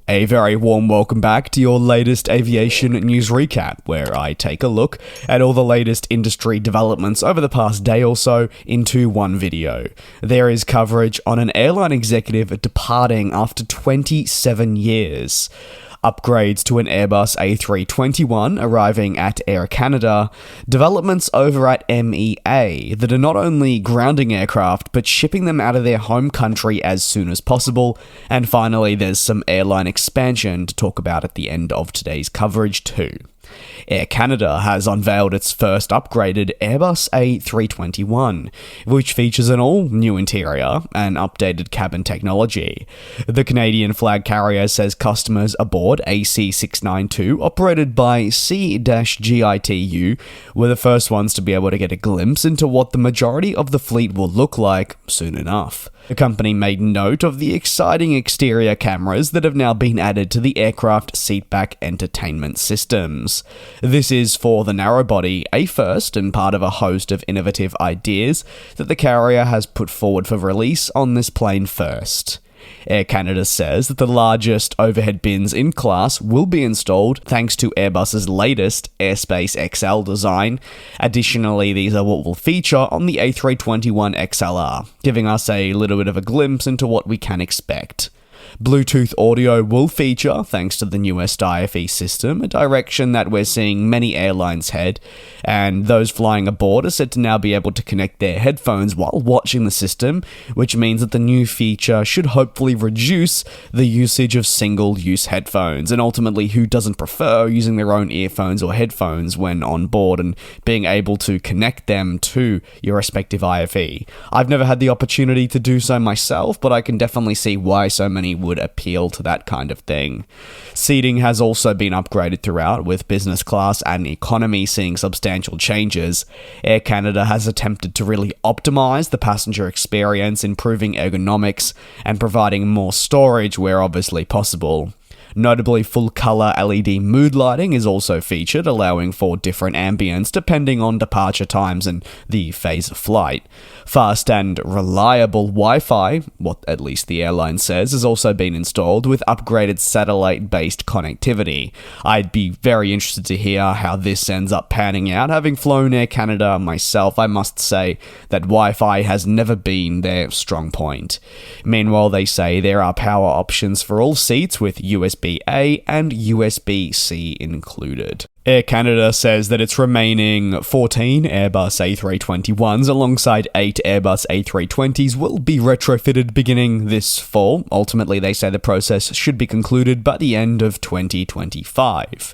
A very warm welcome back to your latest aviation news recap, where I take a look at all the latest industry developments over the past day or so into one video. There is coverage on an airline executive departing after 27 years. Upgrades to an Airbus A321 arriving at Air Canada, developments over at MEA that are not only grounding aircraft but shipping them out of their home country as soon as possible, and finally there's some airline expansion to talk about at the end of today's coverage too. Air Canada has unveiled its first upgraded Airbus A321, which features an all-new interior and updated cabin technology. The Canadian flag carrier says customers aboard AC692, operated by C-GITU, were the first ones to be able to get a glimpse into what the majority of the fleet will look like soon enough. The company made note of the exciting exterior cameras that have now been added to the aircraft seatback entertainment systems. This is for the narrowbody, a first and part of a host of innovative ideas that the carrier has put forward for release on this plane first. Air Canada says that the largest overhead bins in class will be installed thanks to Airbus's latest Airspace XL design. Additionally, these are what will feature on the A321 XLR, giving us a little bit of a glimpse into what we can expect. Bluetooth audio will feature thanks to the newest IFE system, a direction that we're seeing many airlines head, and those flying aboard are said to now be able to connect their headphones while watching the system, which means that the new feature should hopefully reduce the usage of single-use headphones, and ultimately who doesn't prefer using their own earphones or headphones when on board and being able to connect them to your respective IFE. I've never had the opportunity to do so myself, but I can definitely see why so many would appeal to that kind of thing. Seating has also been upgraded throughout, with business class and economy seeing substantial changes. Air Canada has attempted to really optimize the passenger experience, improving ergonomics and providing more storage where obviously possible. Notably, full-color LED mood lighting is also featured, allowing for different ambience depending on departure times and the phase of flight. Fast and reliable Wi-Fi, what at least the airline says, has also been installed with upgraded satellite-based connectivity. I'd be very interested to hear how this ends up panning out. Having flown Air Canada myself, I must say that Wi-Fi has never been their strong point. Meanwhile, they say there are power options for all seats with USB-A and USB-C included. Air Canada says that its remaining 14 Airbus A321s alongside 8 Airbus A320s will be retrofitted beginning this fall. Ultimately, they say the process should be concluded by the end of 2025.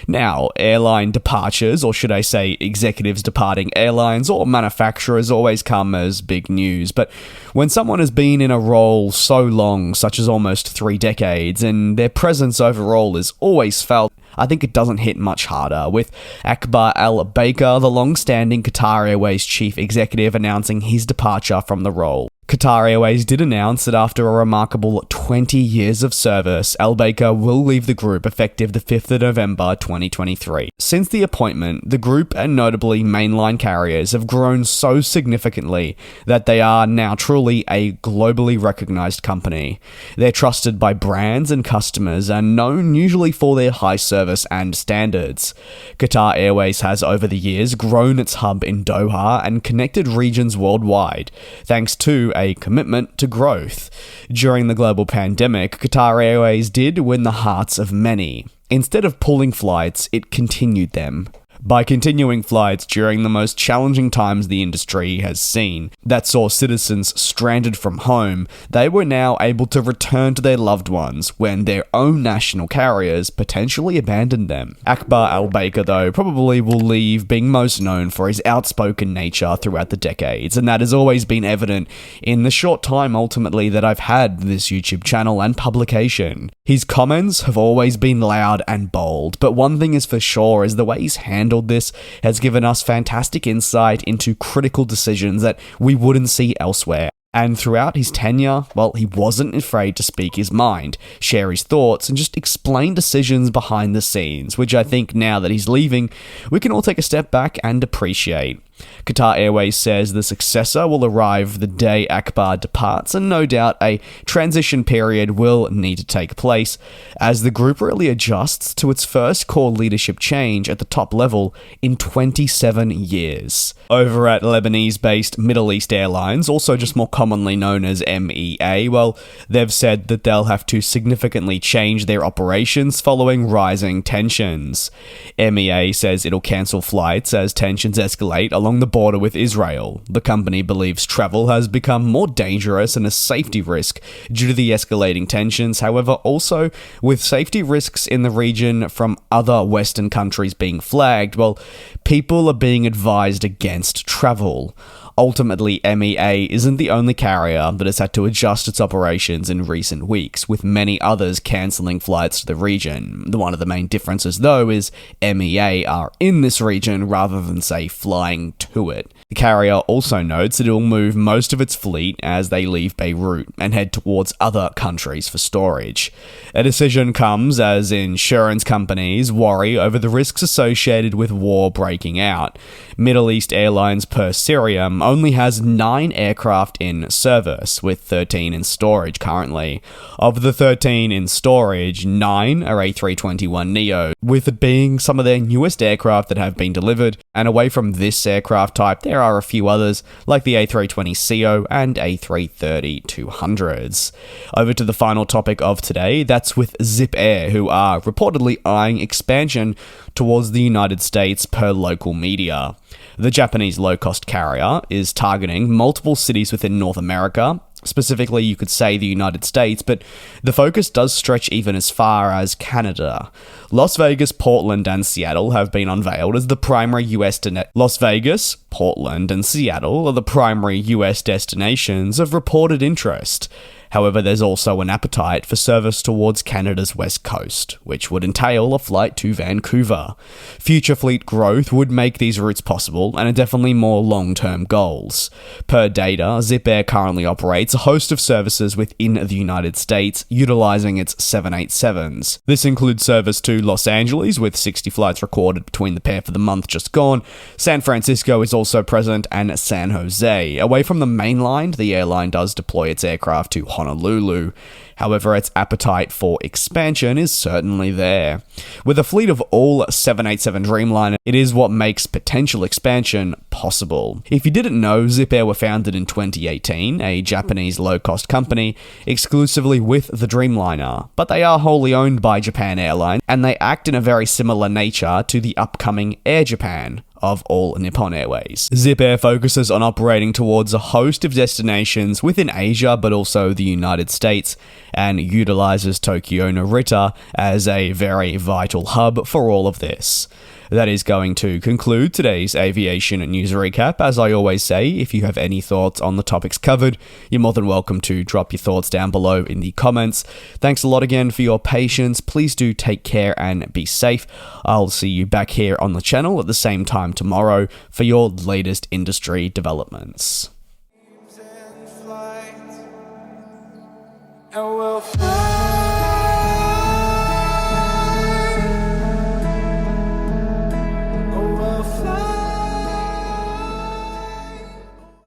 Now, airline departures, or should I say executives departing airlines or manufacturers, always come as big news. But when someone has been in a role so long, such as almost 3 decades, and their presence overall is always felt, I think it doesn't hit much harder, with Akbar Al-Baker, the long-standing Qatar Airways chief executive, announcing his departure from the role. Qatar Airways did announce that after a remarkable 20 years of service, Al-Baker will leave the group effective the 5th of November 2023. Since the appointment, the group and notably mainline carriers have grown so significantly that they are now truly a globally recognized company. They're trusted by brands and customers and known usually for their high service and standards. Qatar Airways has over the years grown its hub in Doha and connected regions worldwide, thanks to a commitment to growth. During the global pandemic, Qatar Airways did win the hearts of many. Instead of pulling flights, it continued them. By continuing flights during the most challenging times the industry has seen, that saw citizens stranded from home, they were now able to return to their loved ones when their own national carriers potentially abandoned them. Akbar Al-Baker, though, probably will leave being most known for his outspoken nature throughout the decades, and that has always been evident in the short time ultimately that I've had this YouTube channel and publication. His comments have always been loud and bold, but one thing is for sure is the way he's handled this has given us fantastic insight into critical decisions that we wouldn't see elsewhere. And throughout his tenure, well, he wasn't afraid to speak his mind, share his thoughts, and just explain decisions behind the scenes, which I think now that he's leaving, we can all take a step back and appreciate. Qatar Airways says the successor will arrive the day Akbar departs, and no doubt a transition period will need to take place as the group really adjusts to its first core leadership change at the top level in 27 years. Over at Lebanese-based Middle East Airlines, also just more commonly known as MEA, well, they've said that they'll have to significantly change their operations following rising tensions. MEA says it'll cancel flights as tensions escalate along the border with Israel. The company believes travel has become more dangerous and a safety risk due to the escalating tensions. However, also with safety risks in the region from other Western countries being flagged, well, people are being advised against travel. Ultimately, MEA isn't the only carrier that has had to adjust its operations in recent weeks, with many others cancelling flights to the region. One of the main differences, though, is MEA are in this region rather than, say, flying to it. The carrier also notes that it will move most of its fleet as they leave Beirut and head towards other countries for storage. A decision comes as insurance companies worry over the risks associated with war breaking out. Middle East Airlines per Syrium only has 9 aircraft in service, with 13 in storage currently. Of the 13 in storage, 9 are A321neo, with it being some of their newest aircraft that have been delivered, and away from this aircraft type, there are a few others, like the A320ceo and A330-200s. Over to the final topic of today, that's with ZipAir, who are reportedly eyeing expansion towards the United States per local media. The Japanese low-cost carrier is targeting multiple cities within North America, specifically you could say the United States, but the focus does stretch even as far as Canada. Las Vegas, Portland, and Seattle have been unveiled as the primary Las Vegas, Portland, and Seattle are the primary US destinations of reported interest. However, there's also an appetite for service towards Canada's west coast, which would entail a flight to Vancouver. Future fleet growth would make these routes possible and are definitely more long-term goals. Per data, ZipAir currently operates a host of services within the United States, utilizing its 787s. This includes service to Los Angeles, with 60 flights recorded between the pair for the month just gone. San Francisco is also present, and San Jose. Away from the mainline, the airline does deploy its aircraft to Honolulu. However, its appetite for expansion is certainly there. With a fleet of all 787 Dreamliner, it is what makes potential expansion possible. If you didn't know, ZipAir were founded in 2018, a Japanese low-cost company, exclusively with the Dreamliner, but they are wholly owned by Japan Airlines, and they act in a very similar nature to the upcoming Air Japan of all Nippon Airways. ZipAir focuses on operating towards a host of destinations within Asia, but also the United States, and utilizes Tokyo Narita as a very vital hub for all of this. That is going to conclude today's aviation news recap. As I always say, if you have any thoughts on the topics covered, you're more than welcome to drop your thoughts down below in the comments. Thanks a lot again for your patience. Please do take care and be safe. I'll see you back here on the channel at the same time tomorrow for your latest industry developments. And we'll fly.